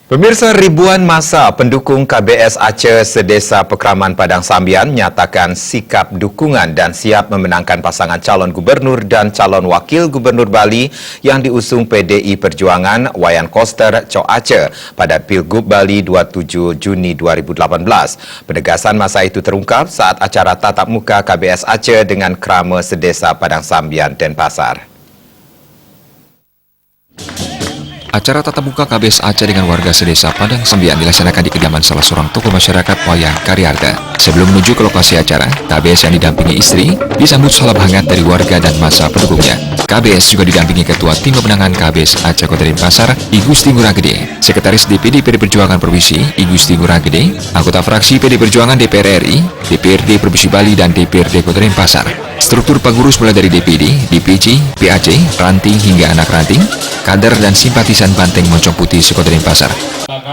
Pemirsa, ribuan massa pendukung KBS Aceh Sedesa Pekraman Padang Sambian menyatakan sikap dukungan dan siap memenangkan pasangan calon gubernur dan calon wakil gubernur Bali yang diusung PDI Perjuangan Wayan Koster Cok Aceh pada Pilgub Bali 27 Juni 2018. Penegasan massa itu terungkap saat acara tatap muka KBS Aceh dengan Krama Sedesa Padang Sambian, Denpasar. Acara tatap muka KBS Aceh dengan warga sedesa Padang Sambian dilaksanakan di kediaman salah seorang tokoh masyarakat Wayan Karyarta. Sebelum menuju ke lokasi acara, KBS yang didampingi istri disambut salam hangat dari warga dan massa pendukungnya. KBS juga didampingi Ketua Tim Pemenangan KBS Aceh Kota Denpasar, I Gusti Ngurah Gede, Sekretaris DPD PD Perjuangan Provinsi, I Gusti Ngurah Gede, anggota fraksi PD Perjuangan DPR RI, DPRD Provinsi Bali, dan DPRD Kota Denpasar. Struktur pengurus mulai dari DPD, DPC, PAC, ranting hingga anak ranting, kader dan simpatisan Banteng Moncong Putih Sekota Denpasar.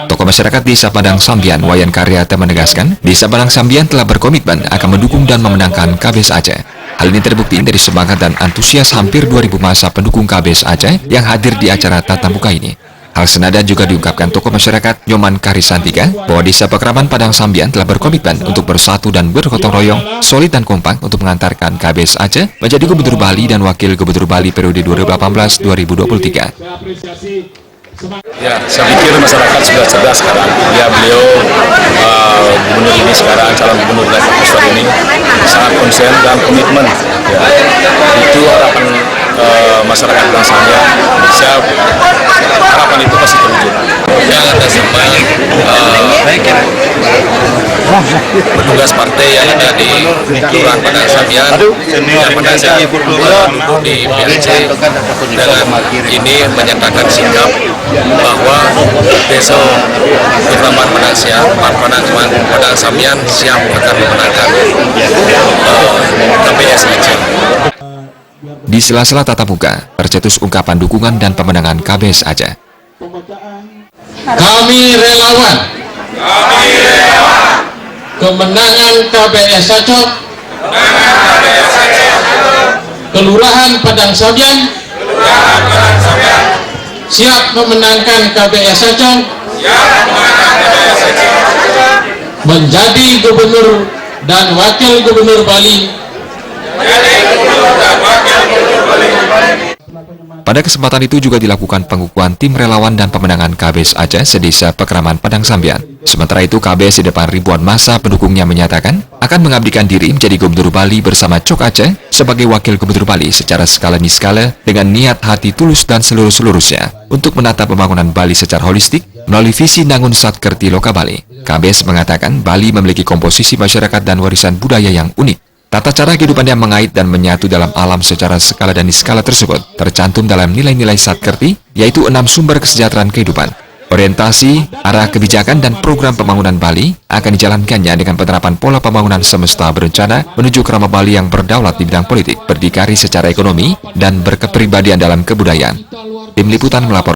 Tokoh masyarakat Desa Padang Sambian, Wayan Karyarta menegaskan, Desa Padang Sambian telah berkomitmen akan mendukung dan memenangkan KBS Aceh. Hal ini terbukti dari semangat dan antusias hampir 2.000 massa pendukung KBS Aceh yang hadir di acara tatap muka ini. Hal senada juga diungkapkan tokoh masyarakat Nyoman Karisantika bahwa Desa Pekraman Padang Sambian telah berkomitmen untuk bersatu dan bergotong royong, solid dan kompak untuk mengantarkan KBS Aceh menjadi Gubernur Bali dan Wakil Gubernur Bali periode 2018-2023. Ya, saya pikir masyarakat sudah cerdas sekarang. Ya, beliau gubernur ini sekarang, calon gubernur Wayan Koster ini sangat konsen dan komitmen. Ya, itu harapan masyarakat Padang Sambian. Harapan itu pasti terwujud. Yang atas nama petugas partai yang ada di Kelurahan Padang Sambian, yang pada saya duduk di PAC, dengan ini menyatakan sikap bahwa Desa Pekraman Padang Sambian siap akan memenangkan KBS Aceh. Di sela-sela tatap muka, tercetus ungkapan dukungan dan pemenangan KBS Aceh. Kami relawan kemenangan KBS Aceh, Kelurahan Padang Sambian, siap memenangkan KBS Aceh menjadi Gubernur dan Wakil Gubernur Bali. Pada kesempatan itu juga dilakukan pengukuhan tim relawan dan pemenangan KBS Aceh Sedesa Pekraman Padang Sambian. Sementara itu, KBS di depan ribuan massa pendukungnya menyatakan akan mengabdikan diri menjadi Gubernur Bali bersama Cok Aceh sebagai Wakil Gubernur Bali secara skala niskala dengan niat hati tulus dan seluruh-seluruhnya untuk menata pembangunan Bali secara holistik melalui visi Nangun Satkerti Loka Bali. KBS mengatakan Bali memiliki komposisi masyarakat dan warisan budaya yang unik. Tata cara kehidupan yang mengait dan menyatu dalam alam secara skala dan niskala tersebut tercantum dalam nilai-nilai Satkerti, yaitu 6 sumber kesejahteraan kehidupan. Orientasi, arah kebijakan, dan program pembangunan Bali akan dijalankannya dengan penerapan pola pembangunan semesta berencana menuju Krama Bali yang berdaulat di bidang politik, berdikari secara ekonomi, dan berkepribadian dalam kebudayaan. Tim Liputan melapor.